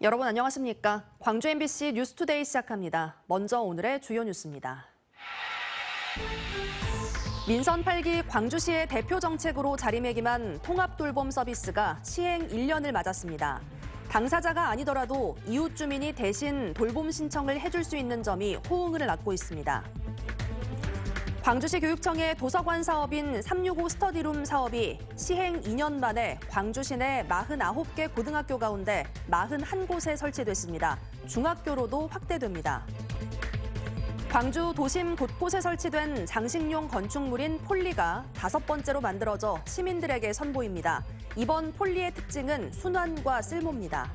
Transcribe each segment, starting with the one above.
여러분 안녕하십니까? 광주 MBC 뉴스투데이 시작합니다. 먼저 오늘의 주요 뉴스입니다. 민선 8기 광주시의 대표 정책으로 자리매김한 통합돌봄 서비스가 시행 1년을 맞았습니다. 당사자가 아니더라도 이웃 주민이 대신 돌봄 신청을 해줄 수 있는 점이 호응을 낳고 있습니다. 광주시 교육청의 도서관 사업인 365 스터디룸 사업이 시행 2년 만에 광주시 내 49개 고등학교 가운데 41곳에 설치됐습니다. 중학교로도 확대됩니다. 광주 도심 곳곳에 설치된 장식용 건축물인 폴리가 5번째로 만들어져 시민들에게 선보입니다. 이번 폴리의 특징은 순환과 쓸모입니다.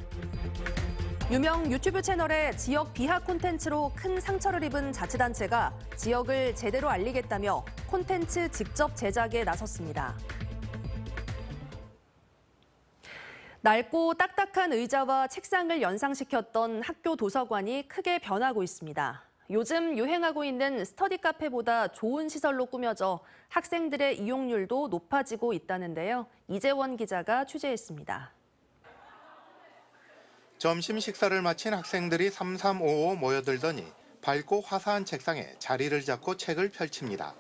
유명 유튜브 채널의 지역 비하 콘텐츠로 큰 상처를 입은 자치단체가 지역을 제대로 알리겠다며 콘텐츠 직접 제작에 나섰습니다. 낡고 딱딱한 의자와 책상을 연상시켰던 학교 도서관이 크게 변하고 있습니다. 요즘 유행하고 있는 스터디 카페보다 좋은 시설로 꾸며져 학생들의 이용률도 높아지고 있다는데요. 이재원 기자가 취재했습니다. 점심 식사를 마친 학생들이 3355 모여들더니 밝고 화사한 책상에 자리를 잡고 책을 펼칩니다.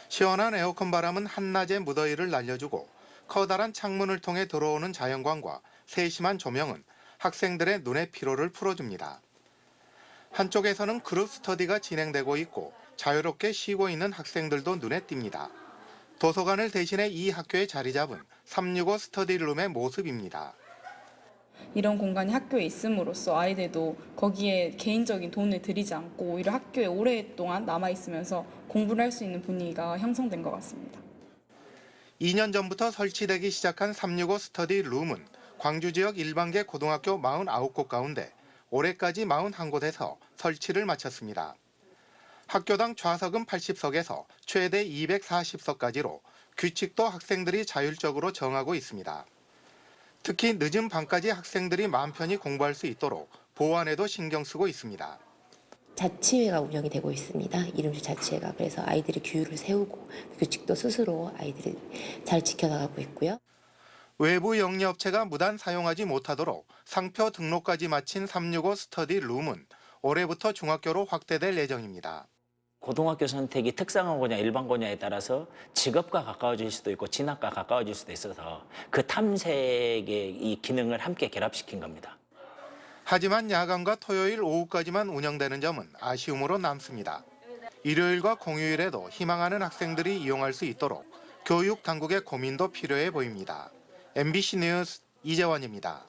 시원한 에어컨 바람은 한낮의 무더위를 날려주고 커다란 창문을 통해 들어오는 자연광과 세심한 조명은 학생들의 눈의 피로를 풀어줍니다. 한쪽에서는 그룹 스터디가 진행되고 있고 자유롭게 쉬고 있는 학생들도 눈에 띕니다. 도서관을 대신해 이 학교에 자리 잡은 365 스터디룸의 모습입니다. 이런 공간이 학교에 있음으로써 아이들도 거기에 개인적인 돈을 들이지 않고 오히려 학교에 오랫동안 남아있으면서 공부를 할 수 있는 분위기가 형성된 것 같습니다. 2년 전부터 설치되기 시작한 365 스터디 룸은 광주 지역 일반계 고등학교 49곳 가운데 올해까지 41곳에서 설치를 마쳤습니다. 학교당 좌석은 80석에서 최대 240석까지로 규칙도 학생들이 자율적으로 정하고 있습니다. 특히 늦은 밤까지 학생들이 마음 편히 공부할 수 있도록 보안에도 신경 쓰고 있습니다. 자치회가 운영이 되고 있습니다. 이름주 자치회가. 그래서 아이들이 규율을 세우고 규칙도 스스로 아이들이 잘 지켜나가고 있고요. 외부 영리업체가 무단 사용하지 못하도록 상표 등록까지 마친 365 스터디 룸은 올해부터 중학교로 확대될 예정입니다. 고등학교 선택이 특성화고냐 일반고냐에 따라서 직업과 가까워질 수도 있고 진학과 가까워질 수도 있어서 그 탐색의 이 기능을 함께 결합시킨 겁니다. 하지만 야간과 토요일 오후까지만 운영되는 점은 아쉬움으로 남습니다. 일요일과 공휴일에도 희망하는 학생들이 이용할 수 있도록 교육 당국의 고민도 필요해 보입니다. MBC 뉴스 이재원입니다.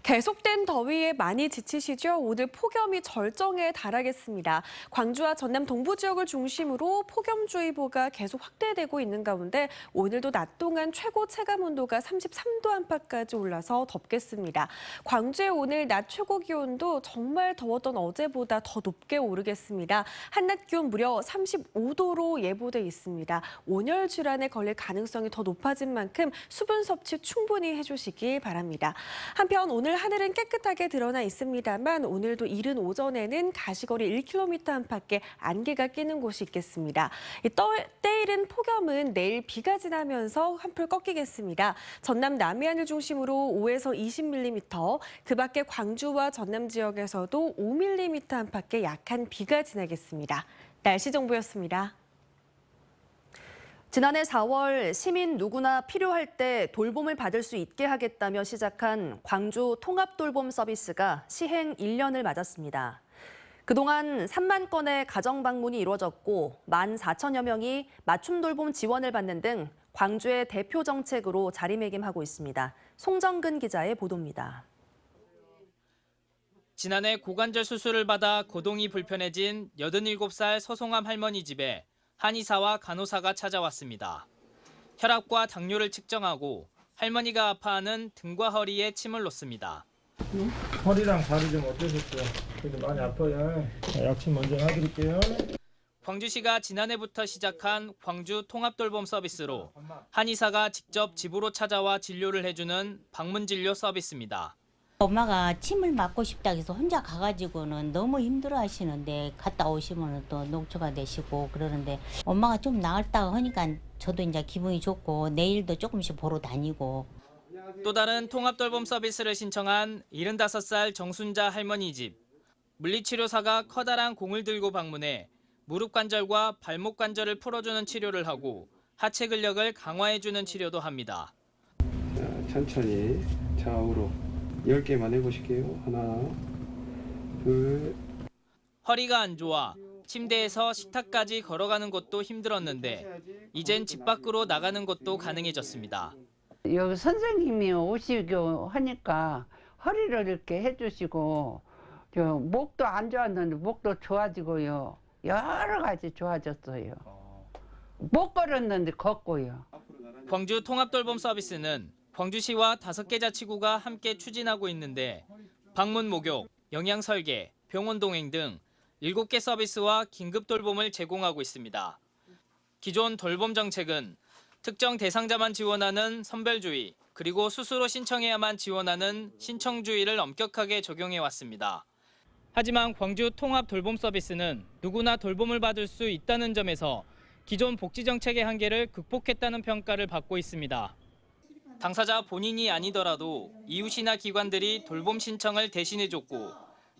계속된 더위에 많이 지치시죠? 오늘 폭염이 절정에 달하겠습니다. 광주와 전남 동부 지역을 중심으로 폭염주의보가 계속 확대되고 있는 가운데 오늘도 낮 동안 최고 체감 온도가 33도 안팎까지 올라서 덥겠습니다. 광주의 오늘 낮 최고 기온도 정말 더웠던 어제보다 더 높게 오르겠습니다. 한낮 기온 무려 35도로 예보돼 있습니다. 온열 질환에 걸릴 가능성이 더 높아진 만큼 수분 섭취 충분히 해주시기 바랍니다. 한편 오늘 하늘은 깨끗하게 드러나 있습니다만 오늘도 이른 오전에는 가시거리 1km 안팎에 안개가 끼는 곳이 있겠습니다. 때이른 폭염은 내일 비가 지나면서 한풀 꺾이겠습니다. 전남 남해안을 중심으로 5에서 20mm, 그 밖에 광주와 전남 지역에서도 5mm 안팎의 약한 비가 지나겠습니다. 날씨 정보였습니다. 지난해 4월 시민 누구나 필요할 때 돌봄을 받을 수 있게 하겠다며 시작한 광주 통합돌봄 서비스가 시행 1년을 맞았습니다. 그동안 3만 건의 가정 방문이 이루어졌고 14,000여 명이 맞춤 돌봄 지원을 받는 등 광주의 대표 정책으로 자리매김하고 있습니다. 송정근 기자의 보도입니다. 지난해 고관절 수술을 받아 거동이 불편해진 87살 서송암 할머니 집에 한의사와 간호사가 찾아왔습니다. 혈압과 당뇨를 측정하고 할머니가 아파하는 등과 허리에 침을 놓습니다. 허리랑 다리 좀 어떠셨어요? 그래도 많이 아파요. 약침 먼저 놔드릴게요. 광주시가 지난해부터 시작한 광주 통합돌봄 서비스로 한의사가 직접 집으로 찾아와 진료를 해주는 방문진료 서비스입니다. 엄마가 침을 맞고 싶다 해서 혼자 가가지고는 너무 힘들어 하시는데 갔다 오시면 또 녹초가 되시고 그러는데 엄마가 좀 나았다고 하니까 저도 이제 기분이 좋고 내일도 조금씩 보러 다니고. 또 다른 통합돌봄 서비스를 신청한 75살 정순자 할머니 집. 물리치료사가 커다란 공을 들고 방문해 무릎 관절과 발목 관절을 풀어주는 치료를 하고 하체 근력을 강화해주는 치료도 합니다. 자, 천천히 좌우로 10개만 해보실게요. 하나, 둘. 허리가 안 좋아 침대에서 식탁까지 걸어가는 것도 힘들었는데 이젠 집 밖으로 나가는 것도 가능해졌습니다. 여기 선생님이 오시고 하니까 허리를 이렇게 해주시고 목도 안 좋았는데 목도 좋아지고요. 여러 가지 좋아졌어요. 못 걸었는데 걷고요. 광주 통합돌봄 서비스는 광주시와 5개 자치구가 함께 추진하고 있는데 방문 목욕, 영양 설계, 병원 동행 등 7개 서비스와 긴급 돌봄을 제공하고 있습니다. 기존 돌봄 정책은 특정 대상자만 지원하는 선별주의, 그리고 스스로 신청해야만 지원하는 신청주의를 엄격하게 적용해 왔습니다. 하지만 광주 통합 돌봄 서비스는 누구나 돌봄을 받을 수 있다는 점에서 기존 복지 정책의 한계를 극복했다는 평가를 받고 있습니다. 당사자 본인이 아니더라도 이웃이나 기관들이 돌봄 신청을 대신해줬고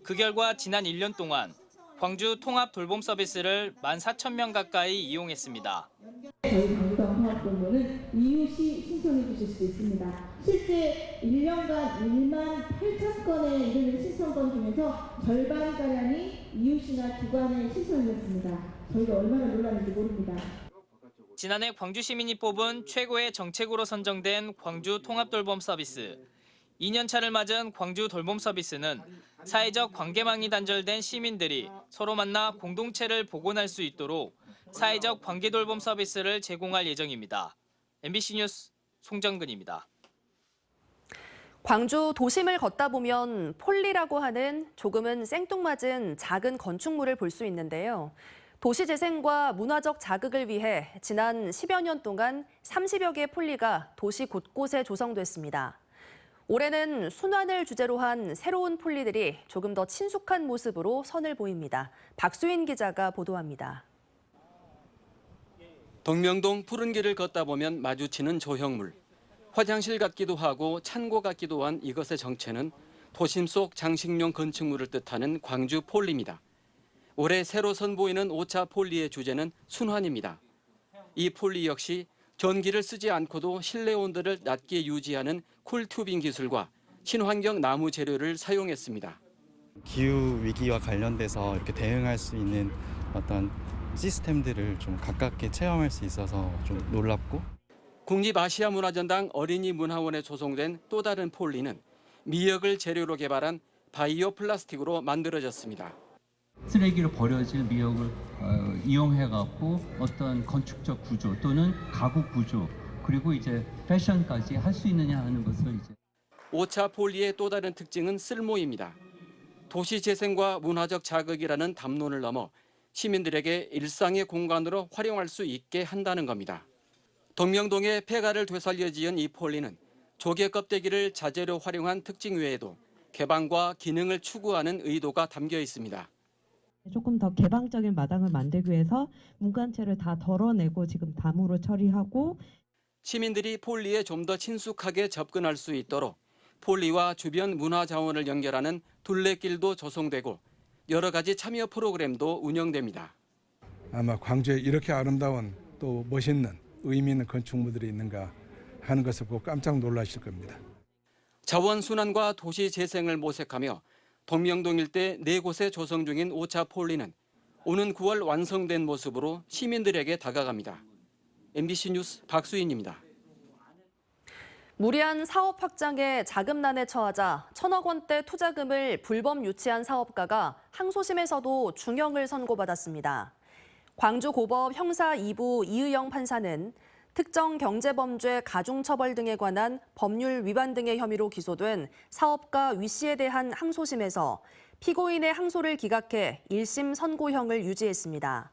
그 결과 지난 1년 동안 광주 통합 돌봄 서비스를 14,000명 가까이 이용했습니다. 저희 광주당 통합돌봄은 이웃이 신청해 주실 수 있습니다. 실제 1년간 18,000건의 이르는 신청건 중에서 절반가량이 이웃이나 기관의 신청이었습니다. 저희가 얼마나 놀랐는지 모릅니다. 지난해 광주 시민이 뽑은 최고의 정책으로 선정된 광주 통합돌봄 서비스. 2년차를 맞은 광주 돌봄 서비스는 사회적 관계망이 단절된 시민들이 서로 만나 공동체를 복원할 수 있도록 사회적 관계돌봄 서비스를 제공할 예정입니다. MBC 뉴스 송정근입니다. 광주 도심을 걷다 보면 폴리라고 하는 조금은 생뚱맞은 작은 건축물을 볼 수 있는데요. 도시재생과 문화적 자극을 위해 지난 10여 년 동안 30여 개의 폴리가 도시 곳곳에 조성됐습니다. 올해는 순환을 주제로 한 새로운 폴리들이 조금 더 친숙한 모습으로 선을 보입니다. 박수인 기자가 보도합니다. 동명동 푸른 길을 걷다 보면 마주치는 조형물. 화장실 같기도 하고 창고 같기도 한 이것의 정체는 도심 속 장식용 건축물을 뜻하는 광주 폴리입니다. 올해 새로 선보이는 5차 폴리의 주제는 순환입니다. 이 폴리 역시 전기를 쓰지 않고도 실내 온도를 낮게 유지하는 쿨튜빙 기술과 친환경 나무 재료를 사용했습니다. 기후 위기와 관련돼서 이렇게 대응할 수 있는 어떤 시스템들을 좀 가깝게 체험할 수 있어서 좀 놀랍고. 국립아시아문화전당 어린이문화원에 조성된 또 다른 폴리는 미역을 재료로 개발한 바이오 플라스틱으로 만들어졌습니다. 쓰레기로 버려질 미역을 이용해갖고 어떤 건축적 구조 또는 가구 구조 그리고 이제 패션까지 할 수 있느냐 하는 것을 이제. 5차 폴리의 또 다른 특징은 쓸모입니다. 도시재생과 문화적 자극이라는 담론을 넘어 시민들에게 일상의 공간으로 활용할 수 있게 한다는 겁니다. 동명동의 폐가를 되살려 지은 이 폴리는 조개 껍데기를 자재로 활용한 특징 외에도 개방과 기능을 추구하는 의도가 담겨 있습니다. 조금 더 개방적인 마당을 만들기 위해서 문간체를 다 덜어내고 지금 담으로 처리하고 시민들이 폴리에 좀 더 친숙하게 접근할 수 있도록 폴리와 주변 문화 자원을 연결하는 둘레길도 조성되고 여러 가지 참여 프로그램도 운영됩니다. 아마 광주에 이렇게 아름다운 또 멋있는 의미 있는 건축물들이 있는가 하는 것을 보고 깜짝 놀라실 겁니다. 자원순환과 도시재생을 모색하며 동명동 일대 4곳에 조성 중인 5차 폴리는 오는 9월 완성된 모습으로 시민들에게 다가갑니다. MBC 뉴스 박수인입니다. 무리한 사업 확장에 자금난에 처하자 1,000억 원대 투자금을 불법 유치한 사업가가 항소심에서도 중형을 선고받았습니다. 광주고법 형사 2부 이의영 판사는 특정 경제범죄 가중처벌 등에 관한 법률 위반 등의 혐의로 기소된 사업가 위 씨에 대한 항소심에서 피고인의 항소를 기각해 1심 선고형을 유지했습니다.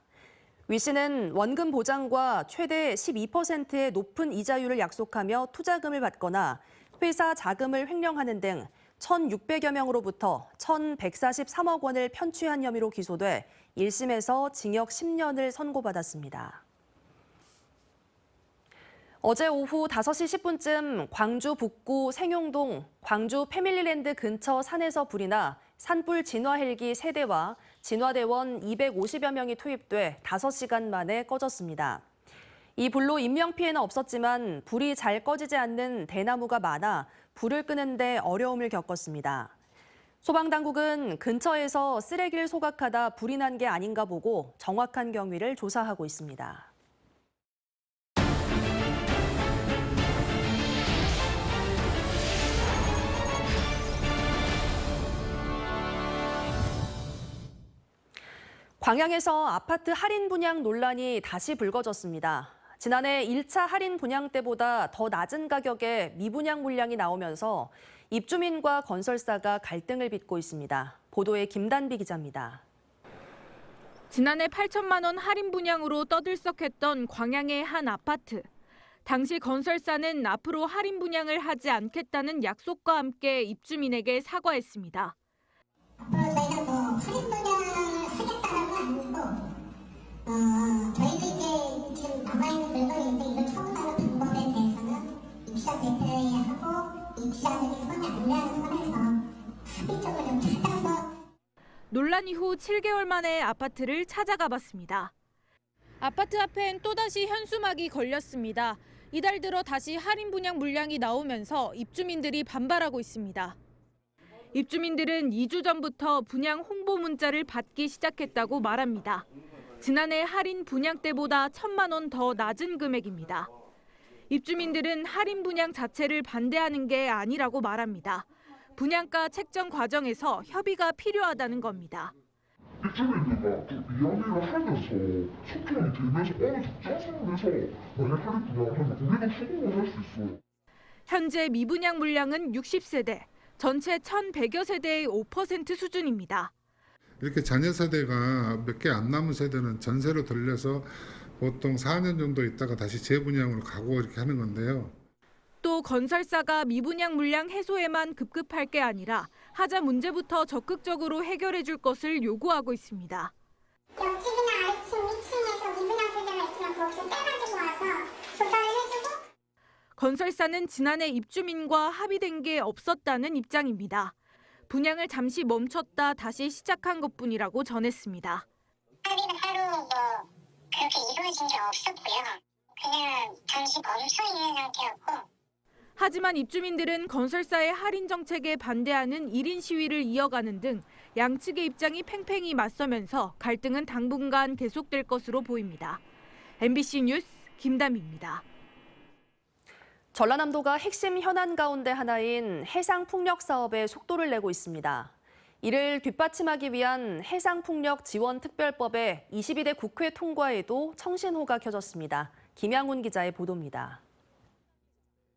위 씨는 원금 보장과 최대 12%의 높은 이자율을 약속하며 투자금을 받거나 회사 자금을 횡령하는 등 1,600여 명으로부터 1,143억 원을 편취한 혐의로 기소돼 1심에서 징역 10년을 선고받았습니다. 어제 오후 5시 10분쯤 광주 북구 생용동 광주 패밀리랜드 근처 산에서 불이 나 산불 진화 헬기 3대와 진화대원 250여 명이 투입돼 5시간 만에 꺼졌습니다. 이 불로 인명피해는 없었지만 불이 잘 꺼지지 않는 대나무가 많아 불을 끄는데 어려움을 겪었습니다. 소방당국은 근처에서 쓰레기를 소각하다 불이 난 게 아닌가 보고 정확한 경위를 조사하고 있습니다. 광양에서 아파트 할인 분양 논란이 다시 불거졌습니다. 지난해 1차 할인 분양 때보다 더 낮은 가격에 미분양 물량이 나오면서 입주민과 건설사가 갈등을 빚고 있습니다. 보도에 김단비 기자입니다. 지난해 8천만 원 할인 분양으로 떠들썩했던 광양의 한 아파트. 당시 건설사는 앞으로 할인 분양을 하지 않겠다는 약속과 함께 입주민에게 사과했습니다. 저희들께 지금 남아있는 물건인데 이걸 처분하는 방법에 대해서는 입주자 대표하고 입주자들이 손이 안 나는 선에서 합의점을 좀 찾아서 논란 이후 7개월 만에 아파트를 찾아가 봤습니다. 아파트 앞엔 또다시 현수막이 걸렸습니다. 이달 들어 다시 할인 분양 물량이 나오면서 입주민들이 반발하고 있습니다. 입주민들은 2주 전부터 분양 홍보 문자를 받기 시작했다고 말합니다. 지난해 할인 분양 때보다 1,000만 원 더 낮은 금액입니다. 입주민들은 할인 분양 자체를 반대하는 게 아니라고 말합니다. 분양가 책정 과정에서 협의가 필요하다는 겁니다. 입주민들과 또 이야기를 하면서 소통이 되면서 어느 적정선에서 만약 할인 분양을 하면 우리도 수긍을 할 수 있어요. 현재 미분양 물량은 60세대, 전체 1,100여 세대의 5% 수준입니다. 이렇게 자녀 세대가 몇 개 안 남은 세대는 전세로 돌려서 보통 4년 정도 있다가 다시 재분양으로 가고 이렇게 하는 건데요. 또 건설사가 미분양 물량 해소에만 급급할 게 아니라 하자 문제부터 적극적으로 해결해 줄 것을 요구하고 있습니다. 옆집이나 아래층, 위층에서 미분양 세대가 있으면 거기서 떼가지고 와서 조달을 해주고. 건설사는 지난해 입주민과 합의된 게 없었다는 입장입니다. 분양을 잠시 멈췄다 다시 시작한 것뿐이라고 전했습니다. 합의는 따로 그렇게 이루어진 게 없었고요. 그냥 잠시 멈춰 있는 상태였고. 하지만 입주민들은 건설사의 할인 정책에 반대하는 1인 시위를 이어가는 등 양측의 입장이 팽팽히 맞서면서 갈등은 당분간 계속될 것으로 보입니다. MBC 뉴스 김다미입니다. 전라남도가 핵심 현안 가운데 하나인 해상풍력 사업에 속도를 내고 있습니다. 이를 뒷받침하기 위한 해상풍력지원특별법의 22대 국회 통과에도 청신호가 켜졌습니다. 김양훈 기자의 보도입니다.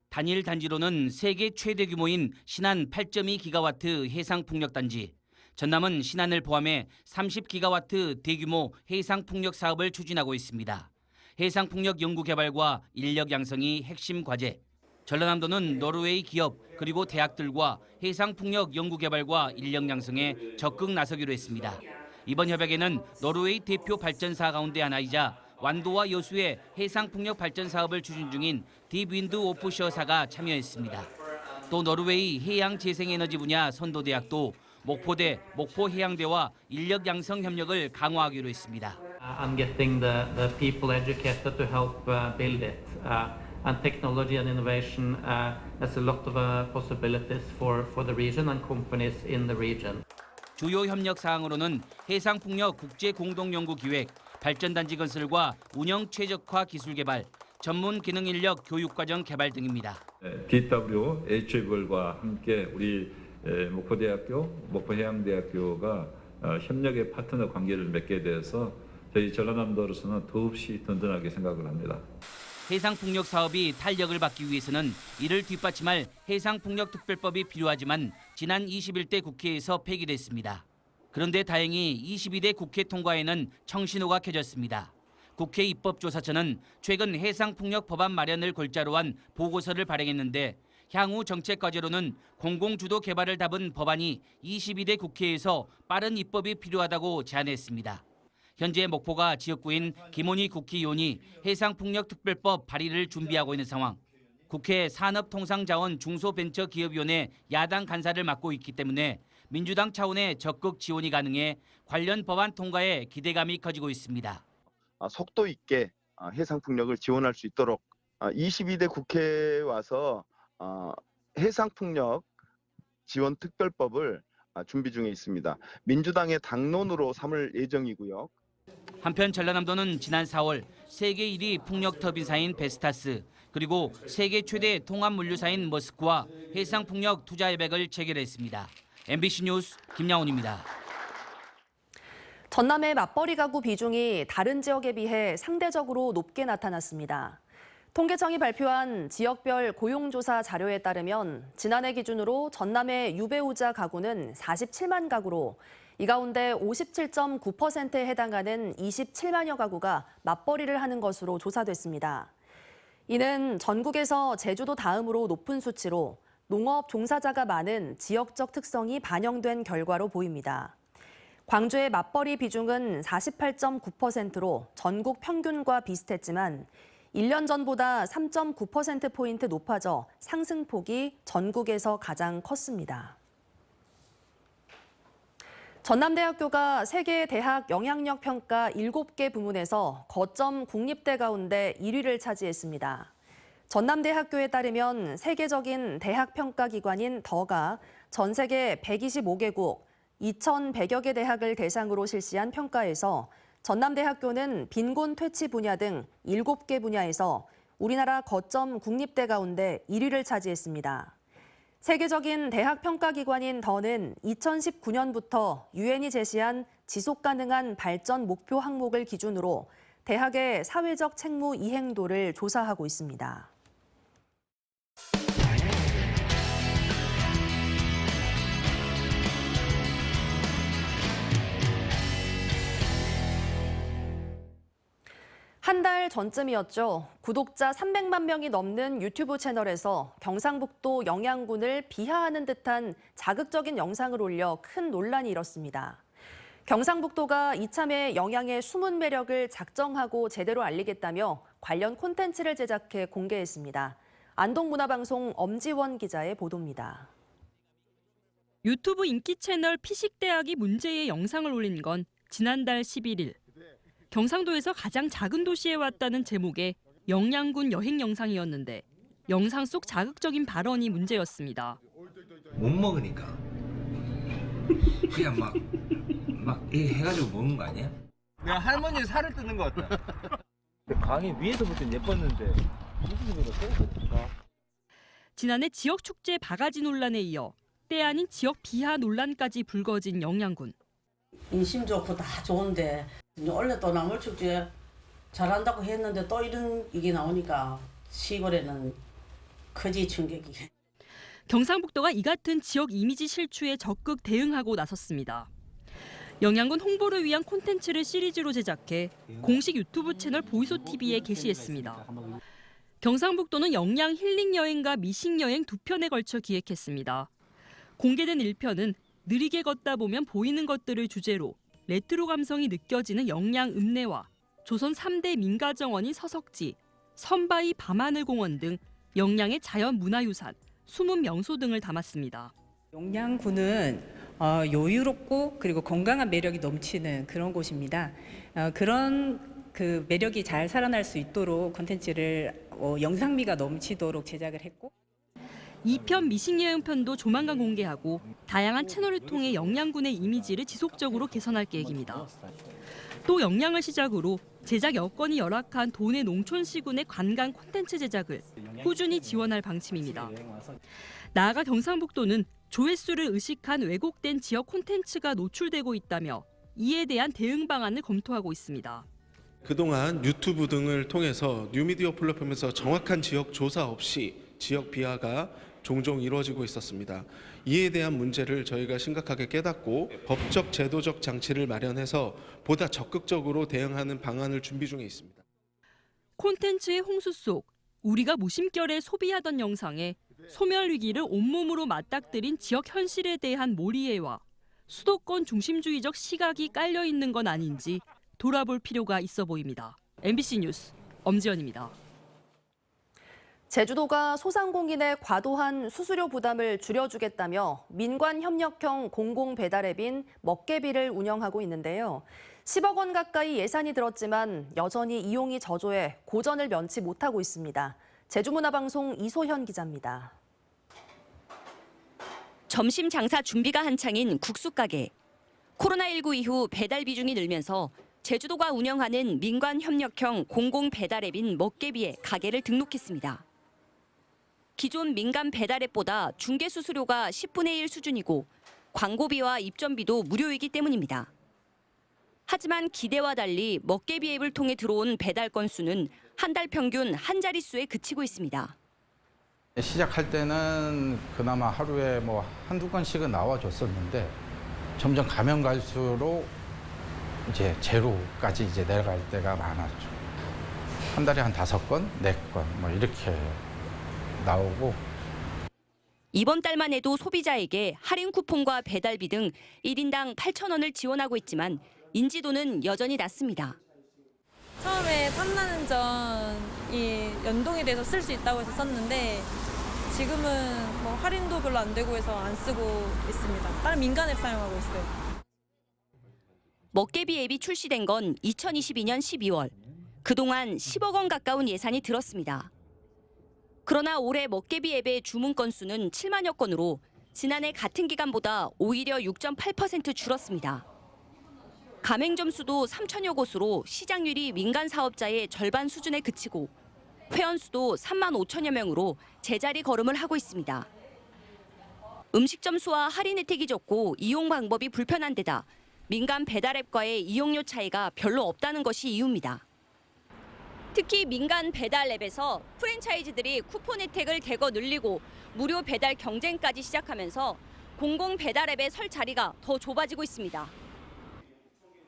단일 단지로는 세계 최대 규모인 신안 8.2기가와트 해상풍력단지, 전남은 신안을 포함해 30기가와트 대규모 해상풍력 사업을 추진하고 있습니다. 해상풍력 연구개발과 인력 양성이 핵심 과제. 전라남도는 노르웨이 기업 그리고 대학들과 해상풍력 연구개발과 인력 양성에 적극 나서기로 했습니다. 이번 협약에는 노르웨이 대표 발전사 가운데 하나이자 완도와 여수의 해상풍력 발전 사업을 추진 중인 딥윈드 오프셔사가 참여했습니다. 또 노르웨이 해양재생에너지 분야 선도대학도 목포대, 목포해양대와 인력 양성 협력을 강화하기로 했습니다. I'm getting the people educated to help build it. And technology and innovation has a lot of possibilities for the region and companies in the region. 주요 협력 사항으로는 해상풍력 국제공동연구기획, 발전단지 건설과 운영 최적화 기술 개발, 전문 기능 인력 교육과정 개발 등입니다. DW, HFL과 함께 우리 목포대학교, 목포해양대학교가 협력의 파트너 관계를 맺게 돼서 저희 전라남도로서는 더없이 든든하게 생각을 합니다. 해상풍력 사업이 탄력을 받기 위해서는 이를 뒷받침할 해상풍력특별법이 필요하지만 지난 21대 국회에서 폐기됐습니다. 그런데 다행히 22대 국회 통과에는 청신호가 켜졌습니다. 국회 입법조사처는 최근 해상풍력 법안 마련을 골자로 한 보고서를 발행했는데 향후 정책 과제로는 공공주도 개발을 담은 법안이 22대 국회에서 빠른 입법이 필요하다고 제안했습니다. 현재 목포가 지역구인 김원희 국회의원이 해상풍력특별법 발의를 준비하고 있는 상황. 국회 산업통상자원 중소벤처기업위원회 야당 간사를 맡고 있기 때문에 민주당 차원의 적극 지원이 가능해 관련 법안 통과에 기대감이 커지고 있습니다. 속도 있게 해상풍력을 지원할 수 있도록 22대 국회에 와서 해상풍력 지원 특별법을 준비 중에 있습니다. 민주당의 당론으로 삼을 예정이고요. 한편 전라남도는 지난 4월 세계 1위 풍력 터빈사인 베스타스 그리고 세계 최대 통합 물류사인 머스크와 해상풍력 투자 협약을 체결했습니다. MBC 뉴스 김양훈입니다. 전남의 맞벌이 가구 비중이 다른 지역에 비해 상대적으로 높게 나타났습니다. 통계청이 발표한 지역별 고용조사 자료에 따르면 지난해 기준으로 전남의 유배우자 가구는 47만 가구로 이 가운데 57.9%에 해당하는 27만여 가구가 맞벌이를 하는 것으로 조사됐습니다. 이는 전국에서 제주도 다음으로 높은 수치로 농업 종사자가 많은 지역적 특성이 반영된 결과로 보입니다. 광주의 맞벌이 비중은 48.9%로 전국 평균과 비슷했지만 1년 전보다 3.9%포인트 높아져 상승폭이 전국에서 가장 컸습니다. 전남대학교가 세계 대학 영향력 평가 7개 부문에서 거점 국립대 가운데 1위를 차지했습니다. 전남대학교에 따르면 세계적인 대학 평가 기관인 더가 전 세계 125개국 2,100여 개 대학을 대상으로 실시한 평가에서 전남대학교는 빈곤 퇴치 분야 등 7개 분야에서 우리나라 거점 국립대 가운데 1위를 차지했습니다. 세계적인 대학 평가 기관인 더는 2019년부터 유엔이 제시한 지속 가능한 발전 목표 항목을 기준으로 대학의 사회적 책무 이행도를 조사하고 있습니다. 한 달 전쯤이었죠. 구독자 300만 명이 넘는 유튜브 채널에서 경상북도 영양군을 비하하는 듯한 자극적인 영상을 올려 큰 논란이 일었습니다. 경상북도가 이참에 영양의 숨은 매력을 작정하고 제대로 알리겠다며 관련 콘텐츠를 제작해 공개했습니다. 안동문화방송 엄지원 기자의 보도입니다. 유튜브 인기 채널 피식대학이 문제의 영상을 올린 건 지난달 11일. 경상도에서 가장 작은 도시에 왔다는 제목의 영양군 여행 영상이었는데 영상 속 자극적인 발언이 문제였습니다. 못 먹으니까 그냥 막 해가지고 먹는 거 아니야? 내가 할머니 살을 뜯는 것 같다. 강이 위에서부터 예뻤는데 무슨 소리가 지난해 지역 축제 바가지 논란에 이어 때 아닌 지역 비하 논란까지 불거진 영양군. 인심 좋고 다 좋은데 원래 또 나물축제 잘한다고 했는데 또 이런 얘기 나오니까 시골에는 크지 충격이. 경상북도가 이 같은 지역 이미지 실추에 적극 대응하고 나섰습니다. 영양군 홍보를 위한 콘텐츠를 시리즈로 제작해 공식 유튜브 채널 보이소TV에 게시했습니다. 경상북도는 영양 힐링 여행과 미식 여행 2편에 걸쳐 기획했습니다. 공개된 1편은 느리게 걷다 보면 보이는 것들을 주제로 레트로 감성이 느껴지는 영양 읍내와 조선 3대 민가정원인 서석지, 선바위 밤하늘공원 등 영양의 자연 문화유산, 숨은 명소 등을 담았습니다. 영양군은 여유롭고 그리고 건강한 매력이 넘치는 그런 곳입니다. 그런 그 매력이 잘 살아날 수 있도록 콘텐츠를 영상미가 넘치도록 제작을 했고 2편 미식여행편도 조만간 공개하고 다양한 채널을 통해 영양군의 이미지를 지속적으로 개선할 계획입니다. 또 영양을 시작으로 제작 여건이 열악한 도내 농촌 시군의 관광 콘텐츠 제작을 꾸준히 지원할 방침입니다. 나아가 경상북도는 조회수를 의식한 왜곡된 지역 콘텐츠가 노출되고 있다며 이에 대한 대응 방안을 검토하고 있습니다. 그동안 유튜브 등을 통해서 뉴미디어 플랫폼에서 정확한 지역 조사 없이 지역 비하가 종종 이루어지고 있었습니다. 이에 대한 문제를 저희가 심각하게 깨닫고 법적 제도적 장치를 마련해서 보다 적극적으로 대응하는 방안을 준비 중에 있습니다. 콘텐츠의 홍수 속 우리가 무심결에 소비하던 영상에 소멸 위기를 온몸으로 맞닥뜨린 지역 현실에 대한 몰이해와 수도권 중심주의적 시각이 깔려 있는 건 아닌지 돌아볼 필요가 있어 보입니다. MBC 뉴스 엄지연입니다. 제주도가 소상공인의 과도한 수수료 부담을 줄여주겠다며 민관협력형 공공배달앱인 먹개비를 운영하고 있는데요. 10억 원 가까이 예산이 들었지만 여전히 이용이 저조해 고전을 면치 못하고 있습니다. 제주문화방송 이소현 기자입니다. 점심 장사 준비가 한창인 국수가게. 코로나19 이후 배달 비중이 늘면서 제주도가 운영하는 민관협력형 공공배달앱인 먹개비에 가게를 등록했습니다. 기존 민간 배달앱보다 중개 수수료가 10분의 1 수준이고 광고비와 입점비도 무료이기 때문입니다. 하지만 기대와 달리 먹개비 앱을 통해 들어온 배달 건수는 한 달 평균 한 자릿수에 그치고 있습니다. 시작할 때는 그나마 하루에 뭐 한두 건씩은 나와줬었는데 점점 가면 갈수록 이제 제로까지 이제 내려갈 때가 많았죠. 한 달에 한 5건, 4건 뭐 이렇게 나오고. 이번 달만 해도 소비자에게 할인 쿠폰과 배달비 등 1인당 8,000원을 지원하고 있지만 인지도는 여전히 낮습니다. 처음에 탐나는 전이 연동이 돼서 쓸 수 있다고 해서 썼는데 지금은 뭐 할인도 별로 안 되고 해서 안 쓰고 있습니다. 다른 민간 앱 사용하고 있어요. 먹개비 앱이 출시된 건 2022년 12월. 그동안 10억 원 가까운 예산이 들었습니다. 그러나 올해 먹개비 앱의 주문 건수는 7만여 건으로 지난해 같은 기간보다 오히려 6.8% 줄었습니다. 가맹점 수도 3천여 곳으로 시장률이 민간 사업자의 절반 수준에 그치고 회원 수도 3만 5천여 명으로 제자리 걸음을 하고 있습니다. 음식점 수와 할인 혜택이 적고 이용 방법이 불편한 데다 민간 배달앱과의 이용료 차이가 별로 없다는 것이 이유입니다. 특히 민간 배달 앱에서 프랜차이즈들이 쿠폰 혜택을 대거 늘리고 무료 배달 경쟁까지 시작하면서 공공 배달 앱의 설 자리가 더 좁아지고 있습니다.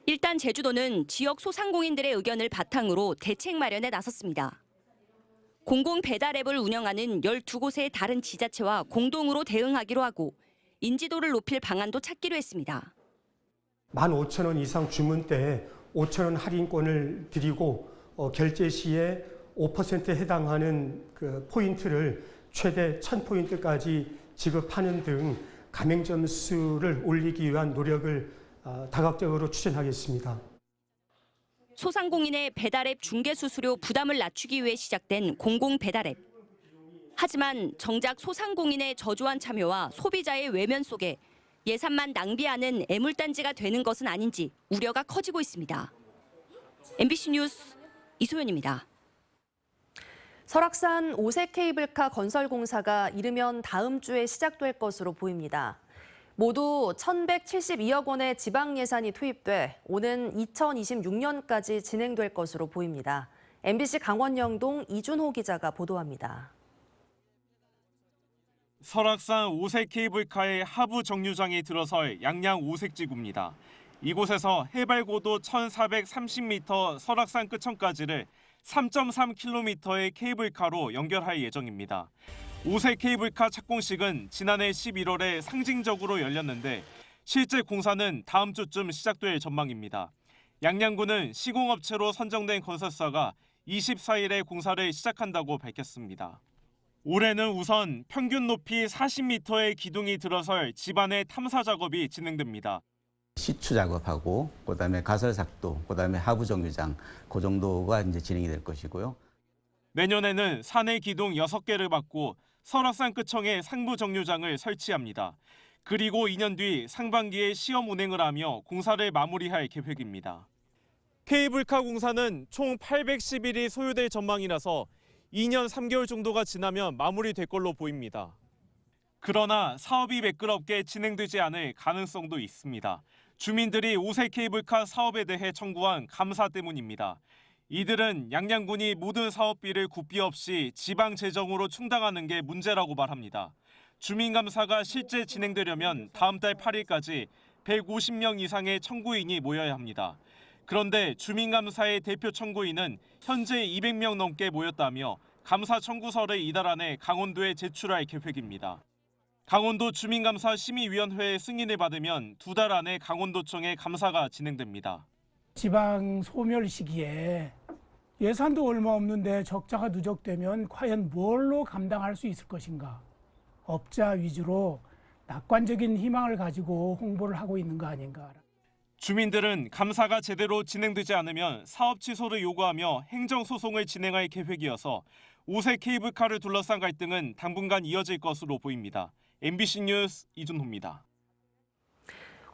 일단 제주도는 지역 소상공인들의 의견을 바탕으로 대책 마련에 나섰습니다. 공공 배달 앱을 운영하는 12곳의 다른 지자체와 공동으로 대응하기로 하고 인지도를 높일 방안도 찾기로 했습니다. 15,000원 이상 주문 때 5,000원 할인권을 드리고 결제 시에 5%에 해당하는 그 포인트를 최대 1,000포인트까지 지급하는 등 가맹점 수를 올리기 위한 노력을 다각적으로 추진하겠습니다. 소상공인의 배달앱 중개 수수료 부담을 낮추기 위해 시작된 공공 배달앱. 하지만 정작 소상공인의 저조한 참여와 소비자의 외면 속에 예산만 낭비하는 애물단지가 되는 것은 아닌지 우려가 커지고 있습니다. MBC 뉴스 이소연입니다. 설악산 5세 케이블카 건설 공사가 이르면 다음 주에 시작될 것으로 보입니다. 모두 1,172억 원의 지방 예산이 투입돼 오는 2026년까지 진행될 것으로 보입니다. MBC 강원영동 이준호 기자가 보도합니다. 설악산 5세 케이블카의 하부 정류장에 들어설 양양 오색지구입니다. 이곳에서 해발 고도 1,430m 설악산 끝천까지를 3.3km의 케이블카로 연결할 예정입니다. 5세 케이블카 착공식은 지난해 11월에 상징적으로 열렸는데 실제 공사는 다음 주쯤 시작될 전망입니다. 양양군은 시공업체로 선정된 건설사가 24일에 공사를 시작한다고 밝혔습니다. 올해는 우선 평균 높이 40m의 기둥이 들어설 집안의 탐사 작업이 진행됩니다. 시추 작업하고 그다음에 가설삭도, 그다음에 하부 정류장 그 정도가 이제 진행이 될 것이고요. 내년에는 산해 기둥 6개를 받고 설악산 끝청에 상부 정류장을 설치합니다. 그리고 2년 뒤 상반기에 시험 운행을 하며 공사를 마무리할 계획입니다. 케이블카 공사는 총 810일이 소요될 전망이라서 2년 3개월 정도가 지나면 마무리될 걸로 보입니다. 그러나 사업이 매끄럽게 진행되지 않을 가능성도 있습니다. 주민들이 5세 케이블카 사업에 대해 청구한 감사 때문입니다. 이들은 양양군이 모든 사업비를 국비 없이 지방 재정으로 충당하는 게 문제라고 말합니다. 주민감사가 실제 진행되려면 다음 달 8일까지 150명 이상의 청구인이 모여야 합니다. 그런데 주민감사의 대표 청구인은 현재 200명 넘게 모였다며 감사 청구서를 이달 안에 강원도에 제출할 계획입니다. 강원도 주민감사 심의위원회의 승인을 받으면 2달 안에 강원도청에 감사가 진행됩니다. 지방 소멸 시기에 예산도 얼마 없는데 적자가 누적되면 과연 뭘로 감당할 수 있을 것인가. 업자 위주로 낙관적인 희망을 가지고 홍보를 하고 있는 거 아닌가. 주민들은 감사가 제대로 진행되지 않으면 사업 취소를 요구하며 행정소송을 진행할 계획이어서 오색 케이블카를 둘러싼 갈등은 당분간 이어질 것으로 보입니다. MBC 뉴스 이준호입니다.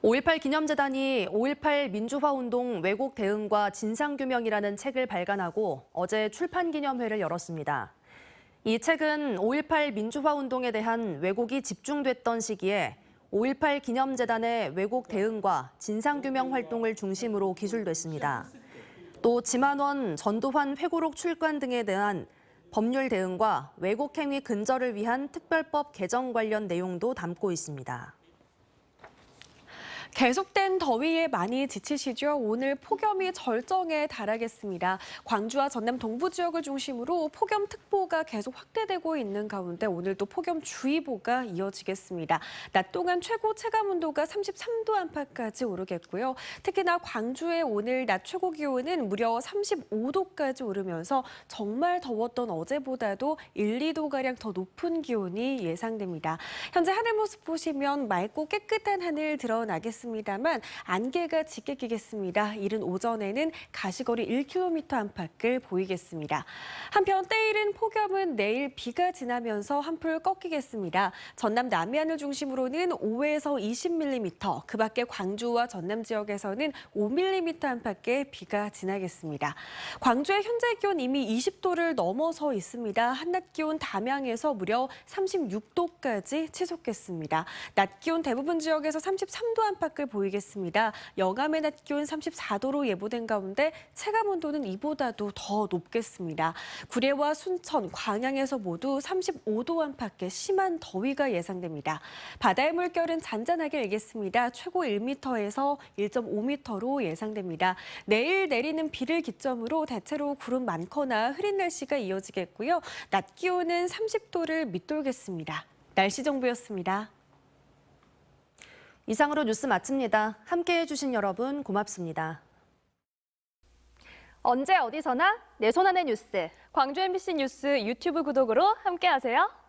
5.18 기념재단이 5.18 민주화운동 왜곡 대응과 진상규명이라는 책을 발간하고 어제 출판기념회를 열었습니다. 이 책은 5.18 민주화운동에 대한 왜곡이 집중됐던 시기에 5.18 기념재단의 왜곡 대응과 진상규명 활동을 중심으로 기술됐습니다. 또 지만원, 전두환 회고록 출간 등에 대한 법률 대응과 왜곡 행위 근절을 위한 특별법 개정 관련 내용도 담고 있습니다. 계속된 더위에 많이 지치시죠? 오늘 폭염이 절정에 달하겠습니다. 광주와 전남 동부 지역을 중심으로 폭염특보가 계속 확대되고 있는 가운데 오늘도 폭염주의보가 이어지겠습니다. 낮 동안 최고 체감온도가 33도 안팎까지 오르겠고요. 특히나 광주의 오늘 낮 최고 기온은 무려 35도까지 오르면서 정말 더웠던 어제보다도 1, 2도가량 더 높은 기온이 예상됩니다. 현재 하늘 모습 보시면 맑고 깨끗한 하늘 드러나겠습니다. 다만 안개가 짙게 끼겠습니다. 이른 오전에는 가시거리 1km 안팎을 보이겠습니다. 한편 때이른 폭염은 내일 비가 지나면서 한풀 꺾이겠습니다. 전남 남해안을 중심으로는 5에서 20mm, 그 밖에 광주와 전남 지역에서는 5mm 안팎의 비가 지나겠습니다. 광주의 현재 기온 이미 20도를 넘어서 있습니다. 한낮 기온 담양에서 무려 36도까지 치솟겠습니다. 낮 기온 대부분 지역에서 33도 안팎 을 보이겠습니다. 여감의 낮 기온 34도로 예보된 가운데 체감온도는 이보다도 더 높겠습니다. 구례와 순천, 광양에서 모두 35도 안팎의 심한 더위가 예상됩니다. 바다의 물결은 잔잔하게 일겠습니다. 최고 1m에서 1.5m로 예상됩니다. 내일 내리는 비를 기점으로 대체로 구름 많거나 흐린 날씨가 이어지겠고요. 낮 기온은 30도를 밑돌겠습니다. 날씨 정보였습니다. 이상으로 뉴스 마칩니다. 함께해 주신 여러분 고맙습니다. 언제 어디서나 내 손안의 뉴스. 광주 MBC 뉴스 유튜브 구독으로 함께하세요.